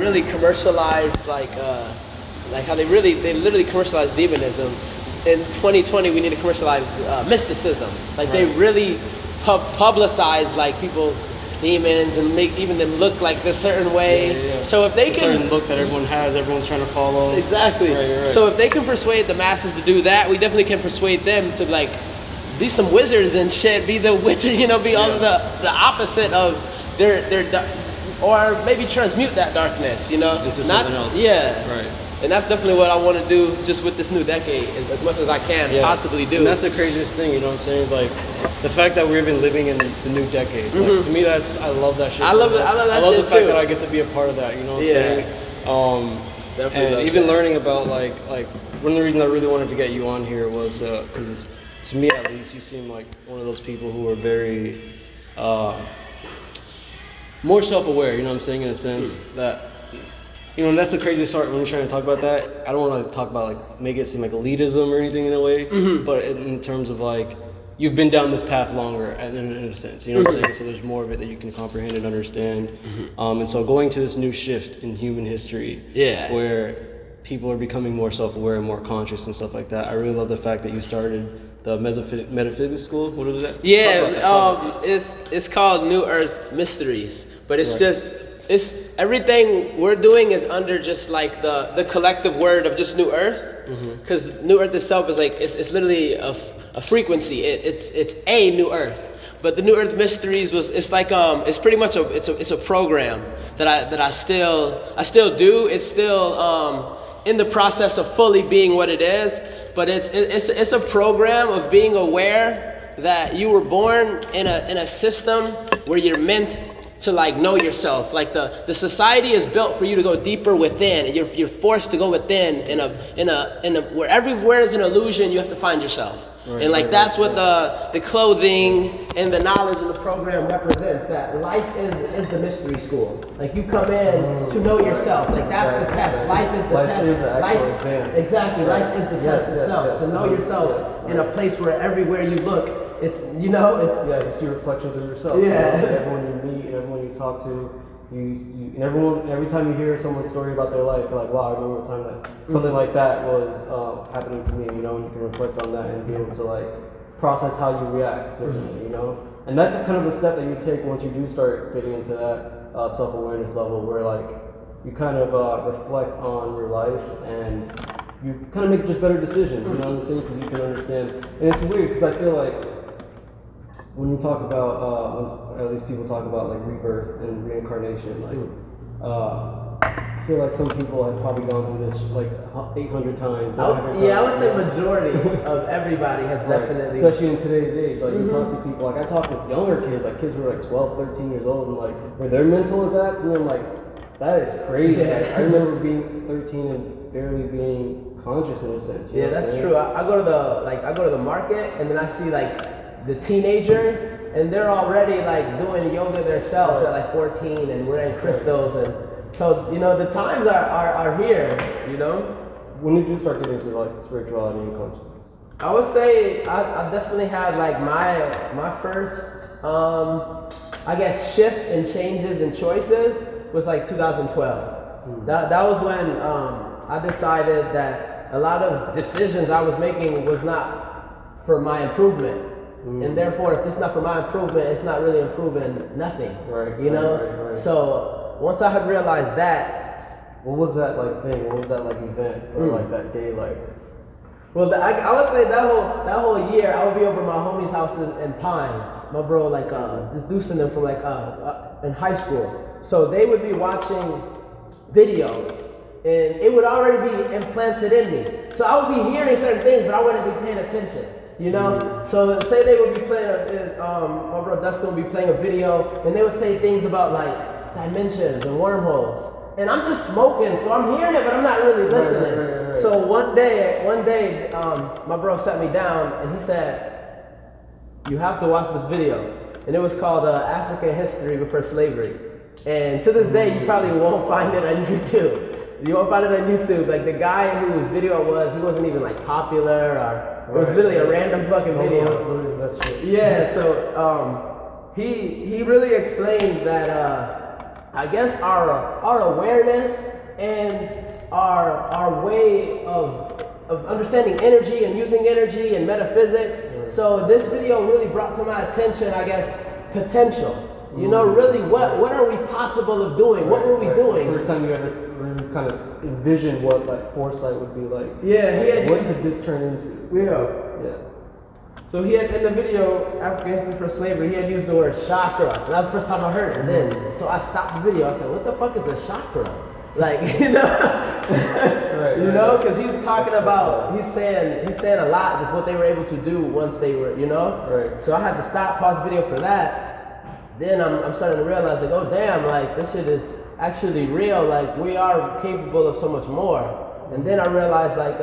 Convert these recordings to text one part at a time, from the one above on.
really commercialized like how they literally commercialized demonism. In 2020, we need to commercialize mysticism. Like they really publicize like people's demons and make even them look like this certain way. So if they can, certain look that everyone's trying to follow. Exactly. Right. So if they can persuade the masses to do that, we definitely can persuade them to like be some wizards and shit, be the witches, be all of the opposite of their or maybe transmute that darkness, into something else. Yeah. Right. And that's definitely what I want to do just with this new decade, is as much as I can possibly do. And that's the craziest thing, what I'm saying, is like the fact that we're even living in the new decade. Like, to me, I love that shit. I love the fact that I get to be a part of that, what I'm saying? Definitely. And even learning about like one of the reasons I really wanted to get you on here was because to me at least, you seem like one of those people who are very more self-aware, what I'm saying, in a sense that, and that's the craziest part when you're trying to talk about that. I don't want to talk about like make it seem like elitism or anything in a way, but in terms of like you've been down this path longer, in a sense, what I'm saying. So there's more of it that you can comprehend and understand, and so going to this new shift in human history, where people are becoming more self-aware and more conscious and stuff like that. I really love the fact that you started the metaphysics school. What was that? Yeah, it's called New Earth Mysteries, but it's just. It's everything we're doing is under just like the collective word of just New Earth, because New Earth itself is like it's literally a frequency. It's a New Earth, but the New Earth Mysteries it's pretty much a program that I still do. It's still in the process of fully being what it is, but it's a program of being aware that you were born in a system where you're meant to like know yourself. Like the society is built for you to go deeper within, and you're forced to go within in a where everywhere is an illusion. You have to find yourself. And like that's what the clothing and the knowledge and the program represents. That life is the mystery school. Like you come in to know yourself. Like that's the test. Life is the test. Is the actual exam. Exactly. Life is the test itself. To know yourself in a place where everywhere you look, it's you see reflections of yourself. Everyone you meet and everyone you talk to, and every time you hear someone's story about their life, you're like, wow, I remember a time that something like that was happening to me, and you can reflect on that and be able to like process how you react differently, And that's kind of a step that you take once you do start getting into that self-awareness level, where like you kind of reflect on your life and you kind of make just better decisions, you know what I'm saying? Because you can understand. And it's weird because I feel like when you talk about, at least people talk about like rebirth and reincarnation, like I feel like some people have probably gone through this like 800 times. I would say majority of everybody has definitely. Especially in today's age, like you talk to people, like I talk to younger kids, like kids who are like 12, 13 years old, and like where their mental is at, to me I'm like, that is crazy. Like, I remember being 13 and barely being conscious in a sense. Yeah, that's true. I go to the market and then I see like the teenagers, and they're already like doing yoga themselves at like 14 and wearing crystals, and so the times are here. When did you start getting into like spirituality and consciousness? I would say I definitely had like my first I guess shift and changes and choices was like 2012. That was when I decided that a lot of decisions I was making was not for my improvement. And therefore, if it's not for my improvement, it's not really improving nothing. Right. Right. So once I had realized that, what was that like thing? What was that like event or like that day like? Well, I would say that whole year I would be over my homie's house in Pines. My bro like just deucing them from like in high school. So they would be watching videos, and it would already be implanted in me. So I would be hearing certain things, but I wouldn't be paying attention. So say they would be playing, my bro Dustin would be playing a video, and they would say things about like dimensions and wormholes. And I'm just smoking, so I'm hearing it, but I'm not really listening. Right. So one day, my bro sat me down, and he said, you have to watch this video. And it was called African History Before Slavery. And to this day, you probably won't find it on YouTube. You won't find it on YouTube. Like the guy whose video it was, he wasn't even like popular, or it was literally a random fucking video. So he really explained that I guess our awareness and our way of understanding energy and using energy and metaphysics. So this video really brought to my attention, I guess, potential. You know, really, what are we possible of doing? What were we doing? First time you ever really kind of envisioned what like foresight would be like. Yeah, what could this turn into? Yeah. So he had, in the video, African History for Slavery, he had used the word chakra. And that was the first time I heard it. And then, so I stopped the video. I said, what the fuck is a chakra? Like, you know? You know, because he's talking about, he's saying a lot, just what they were able to do once they were, you know? Right. So I had to stop, pause the video for that. Then I'm starting to realize, like, oh damn, like, this shit is actually real. Like, we are capable of so much more. And then I realized, like,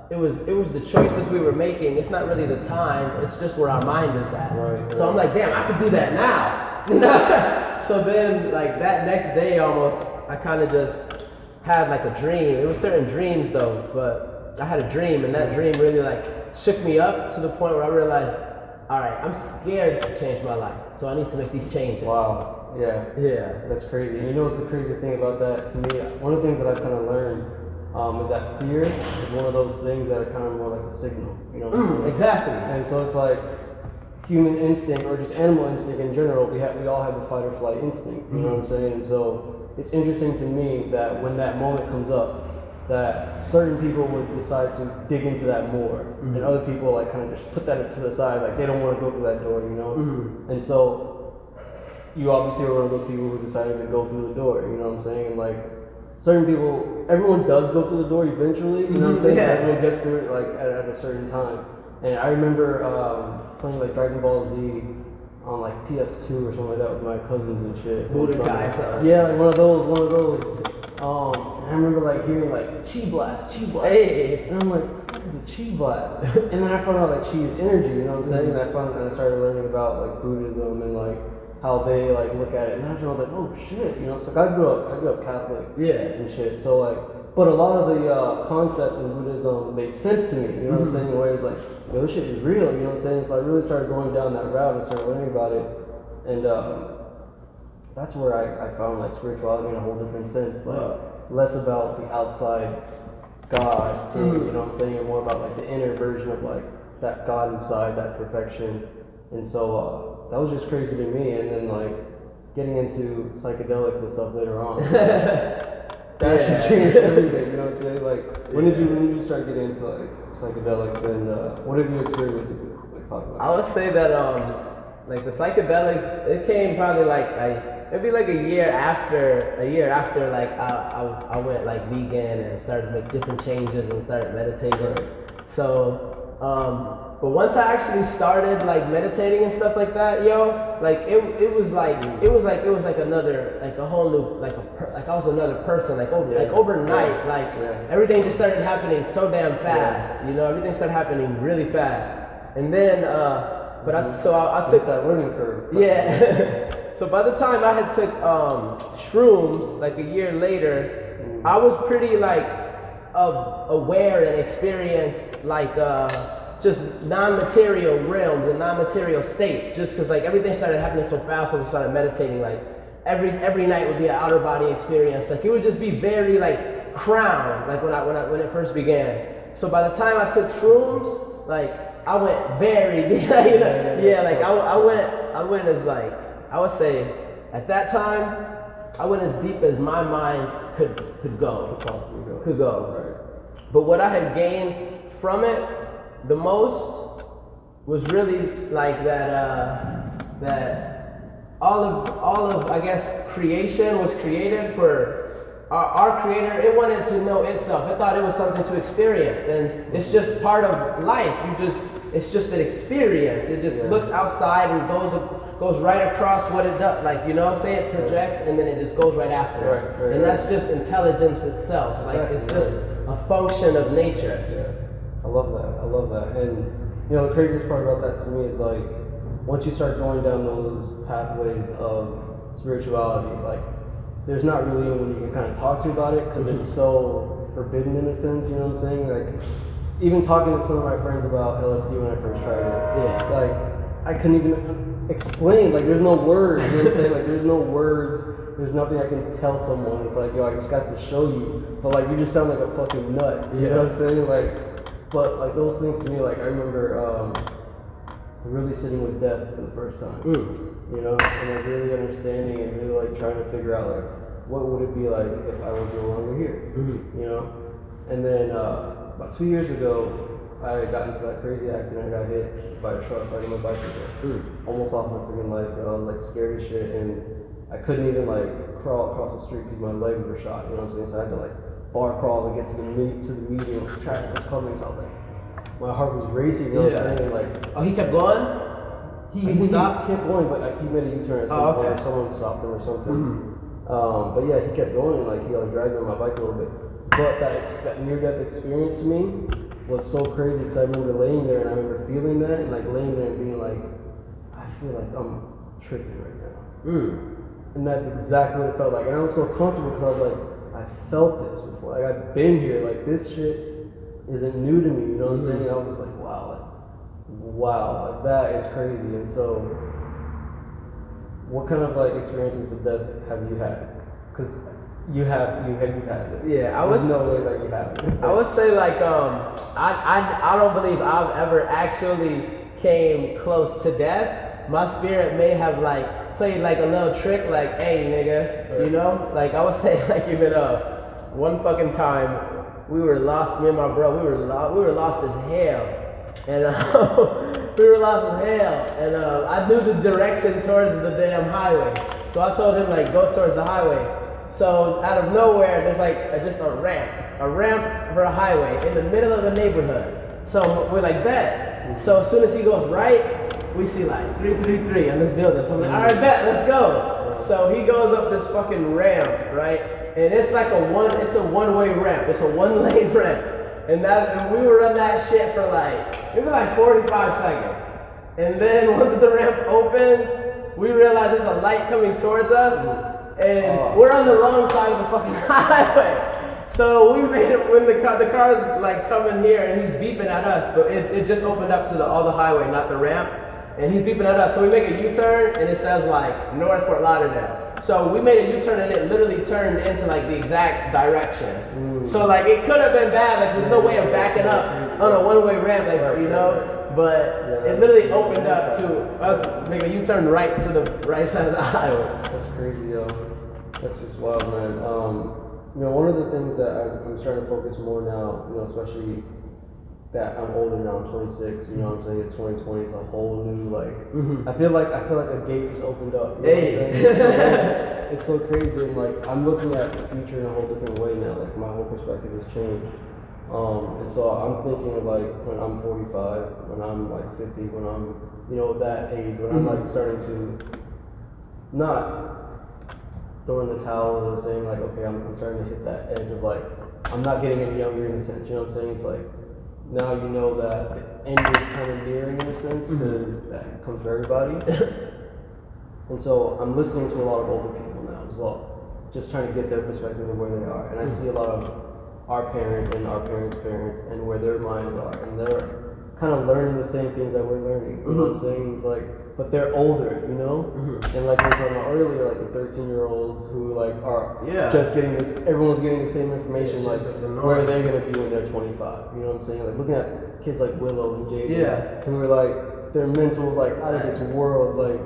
it was the choices we were making. It's not really the time. It's just where our mind is at. Right. So I'm like, damn, I could do that now. So then, like, that next day almost, I kind of just had like a dream. It was certain dreams though, but I had a dream, and that dream really like shook me up to the point where I realized, all right, I'm scared to change my life, so I need to make these changes. Wow. Yeah. That's crazy. And you know what's the craziest thing about that to me? One of the things that I've kind of learned is that fear is one of those things that are kind of more like a signal. You know what I'm saying? Exactly. And so it's like human instinct, or just animal instinct in general. We all have a fight or flight instinct. You know what I'm saying? And so it's interesting to me that when that moment comes up, that certain people would decide to dig into that more, and other people like kind of just put that to the side, like they don't want to go through that door, you know. And so you obviously are one of those people who decided to go through the door, you know what I'm saying? And like certain people, everyone does go through the door eventually, you know what I'm saying? Yeah. Everyone gets through it like at a certain time. And I remember playing like Dragon Ball Z on like PS2 or something like that with my cousins and shit. Budokai. Yeah, like one of those. And I remember like hearing like chi blast. Hey. And I'm like, what the fuck is a chi blast? And then I found out like chi is energy, you know what I'm saying? And I started learning about like Buddhism and like how they like look at it. And after I was like, oh shit, you know. So like, I grew up Catholic. And shit. So like, but a lot of the concepts in Buddhism made sense to me. You know what I'm saying? Where it's like, yo, this shit is real. You know what I'm saying? So I really started going down that route and started learning about it. And that's where I found like spirituality in a whole different sense, like less about the outside God thing, you know what I'm saying, and more about like the inner version of like that God inside, that perfection. And so that was just crazy to me. And then like getting into psychedelics and stuff later on, that should change everything. You know what I'm saying? Like when did you start getting into like psychedelics, and what have you experimented with? Like talk about. I would say that like the psychedelics, it came probably like maybe like a year after like I went like vegan and started to make different changes and started meditating. So but once I actually started like meditating and stuff like that, like it was like another, like a whole new, like I was another person, like overnight, like everything just started happening so damn fast, you know, everything started happening really fast. And then I took that learning curve. So by the time I had took shrooms, like a year later, I was pretty like aware and experienced like just non-material realms and non-material states, just because like everything started happening so fast when we started meditating. Like every night would be an outer body experience. Like it would just be very like crowned, like when it first began. So by the time I took shrooms, like I went very deep, you know? Like I went as like, I would say at that time I went as deep as my mind could go. Right. But what I had gained from it the most was really like that all of I guess creation was created for our creator. It wanted to know itself. It thought it was something to experience, and it's just part of life. It's just an experience. It just looks outside and goes right across what it does. Like, you know, say it projects and then it just goes right after. Right. And that's just intelligence itself. Like it's just a function of nature. I love that. And you know, the craziest part about that to me is like once you start going down those pathways of spirituality, like there's not really anyone you can kind of talk to about it because it's so forbidden in a sense, you know what I'm saying? Like even talking to some of my friends about LSD when I first tried it, like I couldn't even explain. Like there's no words. You know what I'm saying? Like there's no words. There's nothing I can tell someone. It's like, yo, I just got to show you. But like you just sound like a fucking nut. You know what I'm saying? Like, but like those things to me, like I remember really sitting with death for the first time. You know, and like really understanding and really like trying to figure out like what would it be like if I was no longer here. You know, and then about 2 years ago, I got into that crazy accident. I got hit by a truck riding my bicycle, almost lost my freaking life. I was like scared as shit, and I couldn't even like crawl across the street because my legs were shot. You know what I'm saying? So I had to like bar crawl to get to the median. Traffic was coming, so I was like, my heart was racing. You know what I'm saying? Like, oh, he kept going. He stopped. He kept going, but like he made a U-turn at some point. Someone stopped him or something. But yeah, he kept going, and like he like dragged me on my bike a little bit. But that near-death experience to me was so crazy because I remember laying there and I remember feeling that and like laying there and being like, I feel like I'm tripping right now. And that's exactly what it felt like. And I was so comfortable because I was like, I felt this before. Like I've been here. Like this shit isn't new to me. You know what I'm saying? And I was just like, wow, like that is crazy. And so, what kind of like experiences with death have you had? Because you've had it. Yeah, There's no way that you haven't. I would say like I don't believe I've ever actually came close to death. My spirit may have like played like a little trick, like, hey nigga, you know? Like I would say like even one fucking time we were lost, me and my bro, we were lost as hell. And we were lost as hell. And I knew the direction towards the damn highway. So I told him like go towards the highway. So out of nowhere, there's like just a ramp for a highway in the middle of the neighborhood. So we're like, bet. So as soon as he goes right, we see like 333 on this building. So I'm like, all right, bet, let's go. So he goes up this fucking ramp, right? And it's like it's a one-way ramp. It's a one-lane ramp. And we were on that shit for maybe 45 seconds. And then once the ramp opens, we realize there's a light coming towards us. And we're on the wrong side of the fucking highway. So we made it when the car's like coming here and he's beeping at us, but it just opened up to all the highway, not the ramp. And he's beeping at us. So we make a U-turn and it says like North Fort Lauderdale. So we made a U-turn and it literally turned into like the exact direction. So like it could have been bad, like there's no way of backing up on a one-way ramp, like you know. But it literally opened up to us make a U-turn right to the right side of the highway. That's crazy, yo. That's just wild, man. You know, one of the things that I'm starting to focus more now, you know, especially that I'm older now, I'm 26, you know what I'm saying? It's 2020, it's a whole new, like, I feel like a gate just opened up. You know what I'm saying? It's so crazy, and like, I'm looking at the future in a whole different way now, like, my whole perspective has changed. And so I'm thinking of like, when I'm 45, when I'm like 50, when I'm, you know, that age, when I'm like starting to not throw in the towel or saying like, okay, I'm starting to hit that edge of like, I'm not getting any younger in a sense, you know what I'm saying? It's like, now you know that the end is kind of nearing in a sense, because that comes for everybody. And so I'm listening to a lot of older people now as well, just trying to get their perspective of where they are. And I see a lot of our parents and our parents' parents and where their minds are, and they're kind of learning the same things that we're learning. You know what I'm saying? It's like, but they're older, you know? And like we were talking about earlier, like the 13-year-olds who like are just getting this, everyone's getting the same information, like where they're gonna be when they're 25. You know what I'm saying? Like looking at kids like Willow and Jaden, who are like, their mental's like out of this world, like.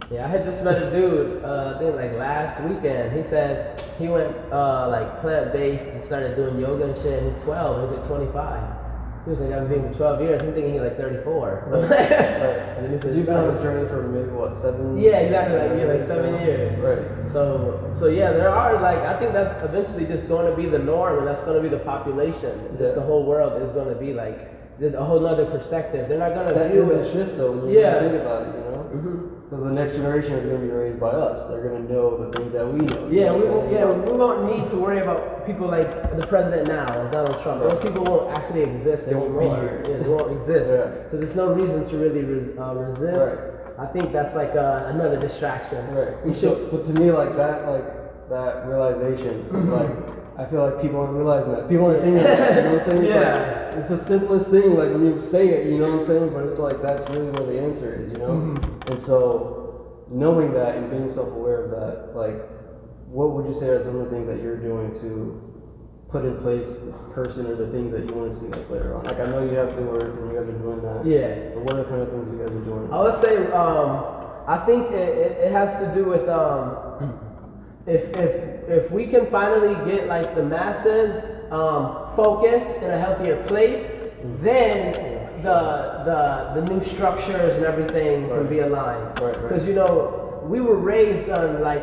Yeah, I had just met a dude, I think like last weekend. He said he went like plant-based and started doing yoga and shit. He's 12, he's like 25. He was like, I've been for 12 years. I'm thinking he's like 34. And then he said, you've been on this journey for maybe what, 7? Yeah, exactly. Like 7 years. Right. So yeah, there are like, I think that's eventually just going to be the norm, and that's going to be the population. Just the whole world is going to be like a whole nother perspective. They're not going to view it. That is a shift though, when you think about it, you know? Because the next generation is going to be raised by us. They're going to know the things that we know. Yeah, we won't need to worry about people like the president now, like Donald Trump. Those people won't actually exist anymore. Yeah, they won't exist. So there's no reason to really resist. I think that's like another distraction. Right. But to me, like that realization, like I feel like people aren't realizing that. People aren't thinking that. You know what I'm saying? Yeah. It's the simplest thing. Like when you say it, you know what I'm saying? But it's like that's really where the answer is, you know? And so knowing that and being self-aware of that, like, what would you say are some of the things that you're doing to put in place the person or the things that you want to see like later on? Like I know you have New Earth and you guys are doing that. Yeah. But what are the kind of things you guys are doing? I would say, I think it has to do with if we can finally get like the masses focused in a healthier place, then the new structures and everything can be aligned. Because you know, we were raised on like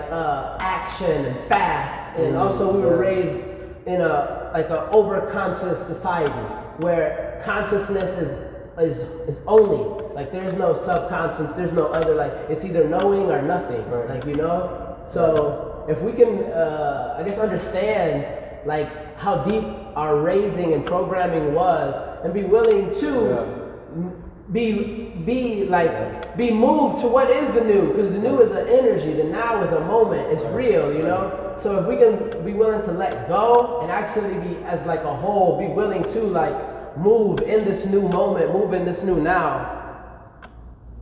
action and fast, and also we were raised in a overconscious society where consciousness is only, like there is no subconscious, there's no other, like it's either knowing or nothing, like you know. So if we can I guess understand like how deep our raising and programming was, and be willing to be moved to what is the new, because the new is an energy, the now is a moment, it's real, you know. So if we can be willing to let go and actually be, as like a whole, be willing to like move in this new moment, move in this new now,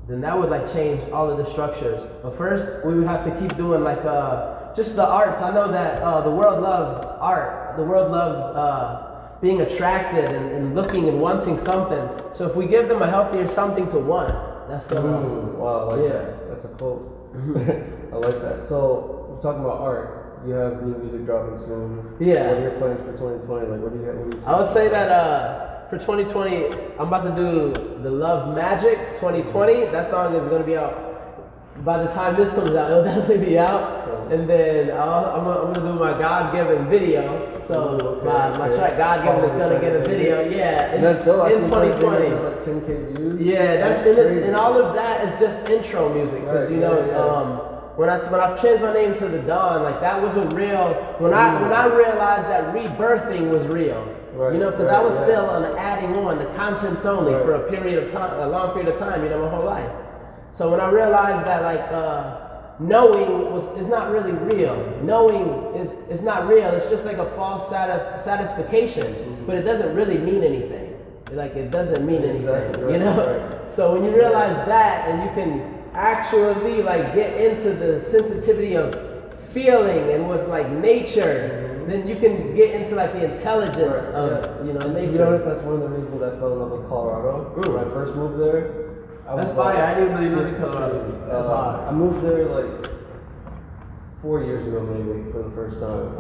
then that would like change all of the structures. But first we would have to keep doing like just the arts. I know that the world loves art, the world loves being attracted and looking and wanting something. So if we give them a healthier something to want, that's the wow, I like that. That's a quote. I like that. So we're talking about art. You have new music dropping soon. Yeah. What are your plans for 2020? Like, what do you have? I would say that for 2020, I'm about to do the Love Magic 2020. That song is going to be out. By the time this comes out, it'll definitely be out. And then I'm going to do my God-given video. So my track God-given is going to get a video. Yeah. And that's dope. In 2020. Like 10K views. Yeah, that's and all of that is just intro music. Because, you know, when I changed my name to the Dawn, like that was a real, when I realized that rebirthing was real. You know, because I was still on adding on the contents only for a period of time, a long period of time, you know, my whole life. So when I realized that like knowing is not really real. Knowing is not real. It's just like a false satisfaction, but it doesn't really mean anything. Like it doesn't mean anything, you know? So when you realize that, and you can actually like get into the sensitivity of feeling and with like nature, then you can get into like the intelligence of you know nature. To be honest, that's one of the reasons I fell in love with Colorado. When I first moved there, that's fire. I didn't really live in Colorado. That's fire. I moved there like 4 years ago maybe for the first time.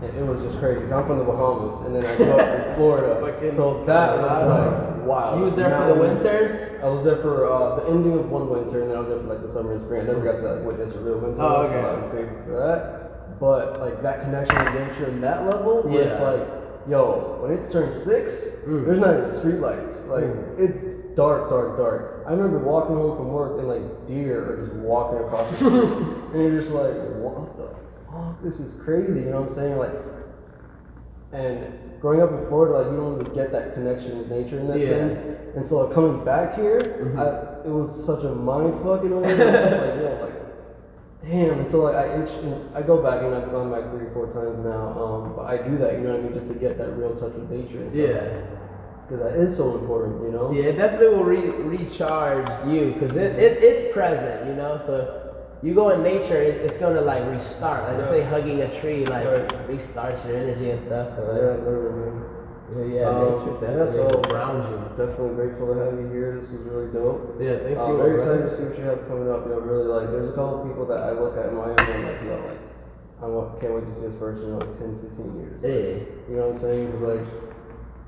And it was just crazy. 'Cause I'm from the Bahamas, and then I grew up in Florida. So that was like wow. You was there for the winters? I was there for the ending of one winter, and then I was there for like the summer and spring. I never got to like witness a real winter, so I'm grateful for that. But like that connection with nature and that level, where it's like, yo, when it's turned 6, there's not even street lights. Like it's dark. I remember walking home from work and like deer are just walking across the street, and you're just like, what the fuck? This is crazy. You know what I'm saying? Like, and growing up in Florida, like you don't really get that connection with nature in that sense. And so like coming back here, it was such a mind fucking way. I was like, yo, like. Damn, and so like I go back and I've gone back 3 or 4 times now, but I do that, you know what I mean, just to get that real touch with nature and stuff. Because that is so important, you know? Yeah, it definitely will recharge you, because it's present, you know? So you go in nature, it's going to like restart. Like they say hugging a tree, like restarts your energy and stuff. Literally. Nature definitely grounds you. Definitely grateful to have you here. This was really dope. Yeah, thank you. Very excited to see what you have coming up. Yo, really like. There's a couple of people that I look at in Miami and like, yo, like, can't wait to see this person in like 10, 15 years. You know what I'm saying? Because like,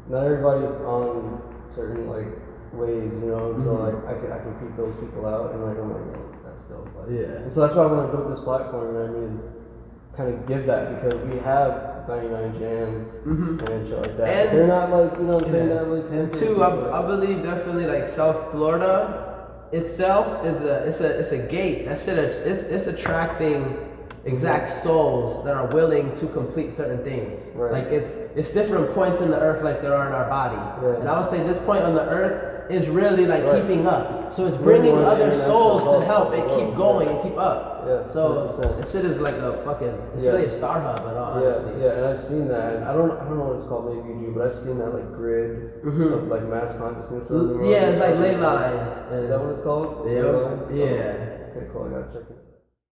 not everybody's on certain like ways, you know. And so like, I can peep those people out, and like, I'm like, yo, that's dope. Like, and so that's why I want to build this platform. You know what I mean? Is kind of give that, because we have 99 jams and shit like that. And they're not like, you know what I'm saying? Not really. And two, I believe definitely like South Florida itself is a gate. That shit it's attracting exact souls that are willing to complete certain things. Like it's different points in the earth like there are in our body. And I would say this point on the earth is really like keeping up. So it's bringing other souls to help it keep going and keep up. Yeah. So this shit is like a fucking, it's really a star hub at all. Honestly. Yeah, and I've seen that. And I don't know what it's called. Maybe you do, but I've seen that like grid of like mass consciousness. Yeah, it's like ley lines. Is that what it's called? Yeah. Ley lines? Okay, cool. I gotta check it.